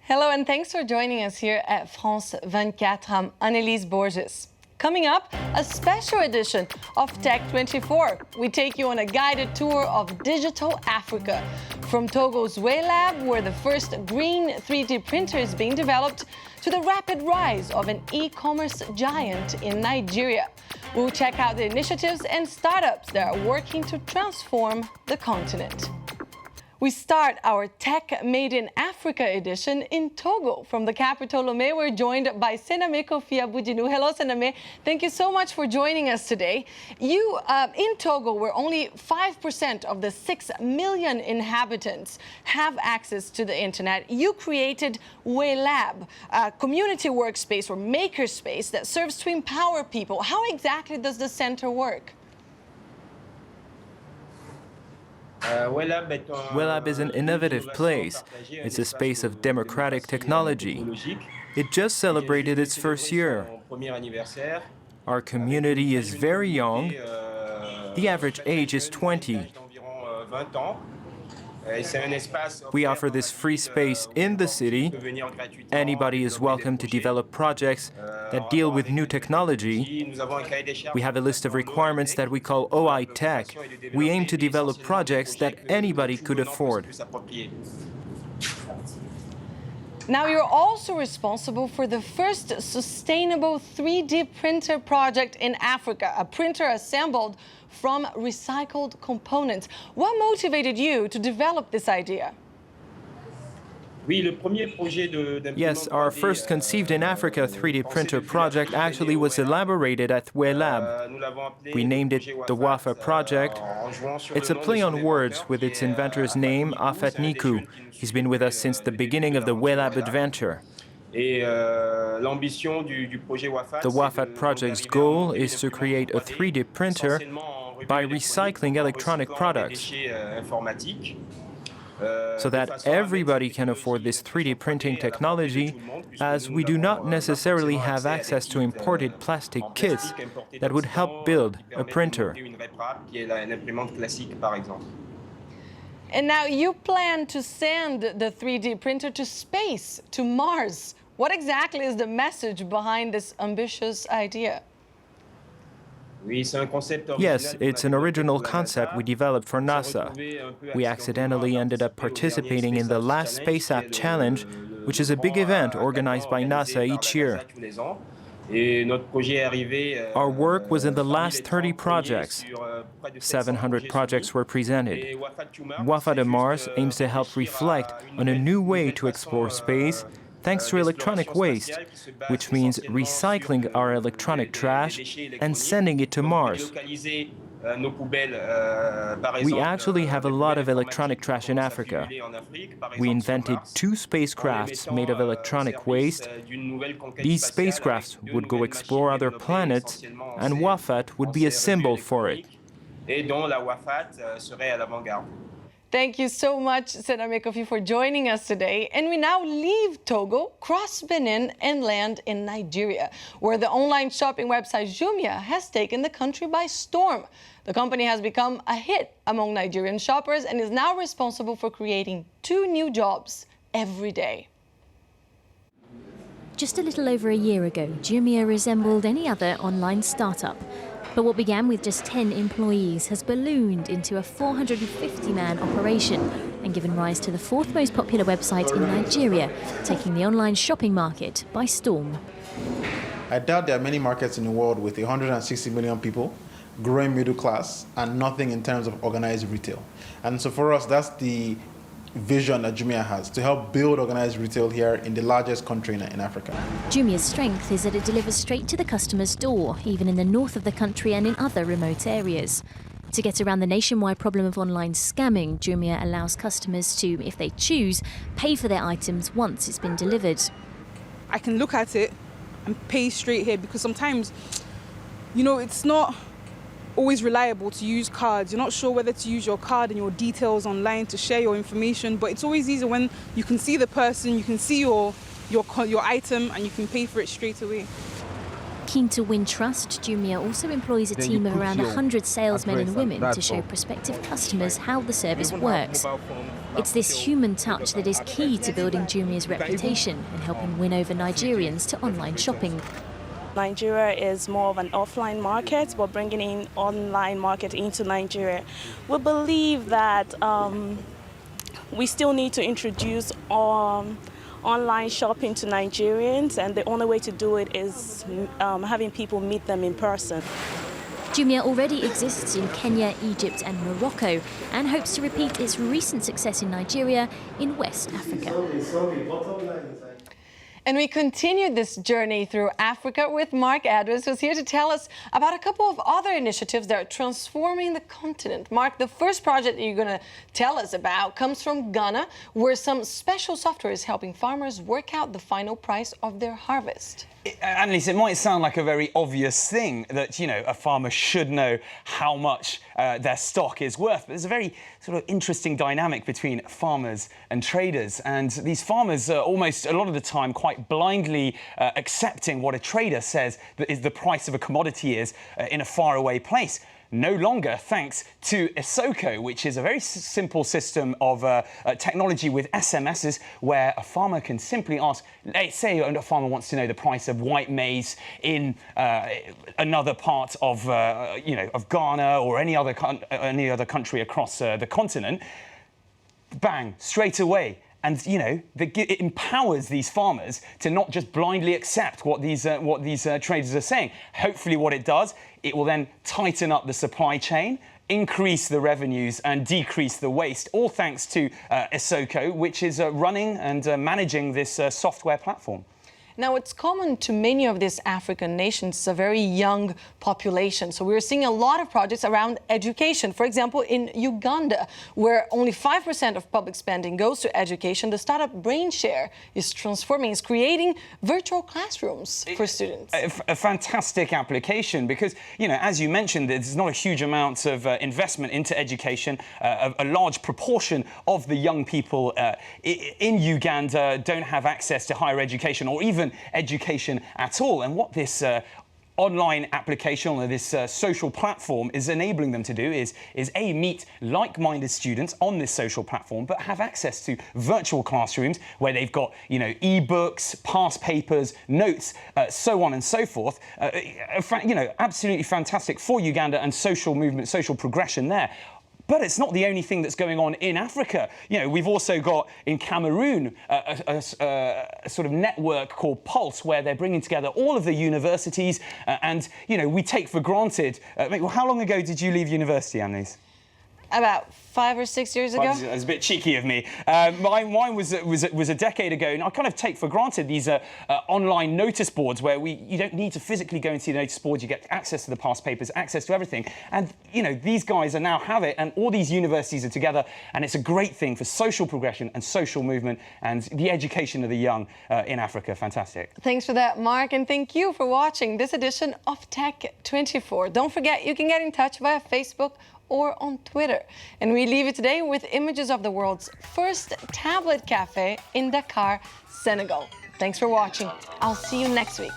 Hello and thanks for joining us here at France 24. I'm Annelise Borges. Coming up, a special edition of Tech 24. We take you on a guided tour of digital Africa. From Togo's Lab, where the first green 3D printer is being developed, to the rapid rise of an e-commerce giant in Nigeria. We'll check out the initiatives and startups that are working to transform the continent. We start our Tech Made in Africa edition in Togo. From the capital, Lomé, we're joined by Sename Kofi Abudinu. Hello, Sename. Thank you so much for joining us today. You, in Togo, where only 5% of the 6 million inhabitants have access to the internet, you created Lab, a community workspace or makerspace that serves to empower people. How exactly does the center work? Lab is an innovative place. It's a space of democratic technology. It just celebrated its first year. Our community is very young. The average age is 20. We offer this free space in the city. Anybody is welcome to develop projects that deal with new technology. We have a list of requirements that we call OI Tech. We aim to develop projects that anybody could afford. Now, you're also responsible for the first sustainable 3D printer project in Africa, a printer assembled from recycled components. What motivated you to develop this idea? Yes, our first conceived in Africa 3D printer project actually was elaborated at Lab. We named it the WAFA project. It's a play on words with its inventor's name, Afat Niku. He's been with us since the beginning of the Lab adventure. The WAFAT project's goal is to create a 3D printer by recycling electronic products, so that everybody can afford this 3D printing technology, as we do not necessarily have access to imported plastic kits that would help build a printer. And now you plan to send the 3D printer to space, to Mars. What exactly is the message behind this ambitious idea? Yes, it's an original concept we developed for NASA. We accidentally ended up participating in the last Space App Challenge, which is a big event organized by NASA each year. Our work was in the last 30 projects. 700 projects were presented. WAFA de Mars aims to help reflect on a new way to explore space, thanks to electronic waste, which means recycling our electronic trash and sending it to Mars. We actually have a lot of electronic trash in Africa. We invented 2 spacecrafts made of electronic waste. These spacecrafts would go explore other planets, and WAFAT would be a symbol for it. Thank you so much, Sename Kofi, for joining us today. And we now leave Togo, cross Benin, and land in Nigeria, where the online shopping website Jumia has taken the country by storm. The company has become a hit among Nigerian shoppers and is now responsible for creating 2 new jobs every day. Just a little over a year ago, Jumia resembled any other online startup. But what began with just 10 employees has ballooned into a 450-man operation and given rise to the 4th most popular website in Nigeria, taking the online shopping market by storm. I doubt there are many markets in the world with 160 million people, growing middle class, and nothing in terms of organized retail. And so for us, that's the vision that Jumia has, to help build organized retail here in the largest country in Africa. Jumia's strength is that it delivers straight to the customer's door, even in the north of the country and in other remote areas. To get around the nationwide problem of online scamming, Jumia allows customers to, if they choose, pay for their items once it's been delivered. I can look at it and pay straight here, because sometimes, it's not always reliable to use cards. You're not sure whether to use your card and your details online to share your information, but it's always easier when you can see the person, you can see your item, and you can pay for it straight away. Keen to win trust, Jumia also employs a team of around 100 salesmen and women to show prospective customers how the service works. It's this human touch that is key to building Jumia's reputation and helping win over Nigerians to online shopping. Nigeria is more of an offline market, but bringing in online market into Nigeria. We believe that we still need to introduce online shopping to Nigerians, and the only way to do it is having people meet them in person. Jumia already exists in Kenya, Egypt and Morocco and hopes to repeat its recent success in Nigeria in West Africa. And we continued this journey through Africa with Marc, who's here to tell us about a couple of other initiatives that are transforming the continent. Marc, the first project that you're going to tell us about comes from Ghana, where some special software is helping farmers work out the final price of their harvest. Annelise, it might sound like a very obvious thing that, you know, a farmer should know how much their stock is worth, but there's a very sort of interesting dynamic between farmers and traders, and these farmers are almost a lot of the time quite blindly accepting what a trader says that is the price of a commodity is in a faraway place. No longer, thanks to Isoko, which is a very simple system of technology with SMSs, where a farmer can simply ask, say a farmer wants to know the price of white maize in another part of, of Ghana or any other country across the continent. Bang, straight away. And, you know, it empowers these farmers to not just blindly accept what these traders are saying. Hopefully what it does, it will then tighten up the supply chain, increase the revenues and decrease the waste, all thanks to Isoko, which is running and managing this software platform. Now, it's common to many of these African nations. It's a very young population. So we're seeing a lot of projects around education. For example, in Uganda, where only 5% of public spending goes to education, the startup BrainShare is transforming, is creating virtual classrooms for students. A fantastic application because, you know, as you mentioned, there's not a huge amount of investment into education. A large proportion of the young people in Uganda don't have access to higher education or even education at all. And what this online application or this social platform is enabling them to do is meet like-minded students on this social platform, but have access to virtual classrooms where they've got, you know, e-books, past papers, notes, so on and so forth. You know, absolutely fantastic for Uganda and social movement, social progression there. But it's not the only thing that's going on in Africa. You know, we've also got in Cameroon a sort of network called Pulse, where they're bringing together all of the universities. And, you know, we take for granted... well, how long ago did you leave university, Annelise? About 5 or 6 years ago. That's a bit cheeky of me. Mine was a decade ago, and I kind of take for granted these online notice boards where you don't need to physically go into the notice boards. You get access to the past papers, access to everything. And, you know, these guys now have it, and all these universities are together, and it's a great thing for social progression and social movement and the education of the young in Africa. Fantastic. Thanks for that, Marc, and thank you for watching this edition of Tech 24. Don't forget, you can get in touch via Facebook or on Twitter. And we leave it today with images of the world's first tablet cafe in Dakar, Senegal. Thanks for watching. I'll see you next week.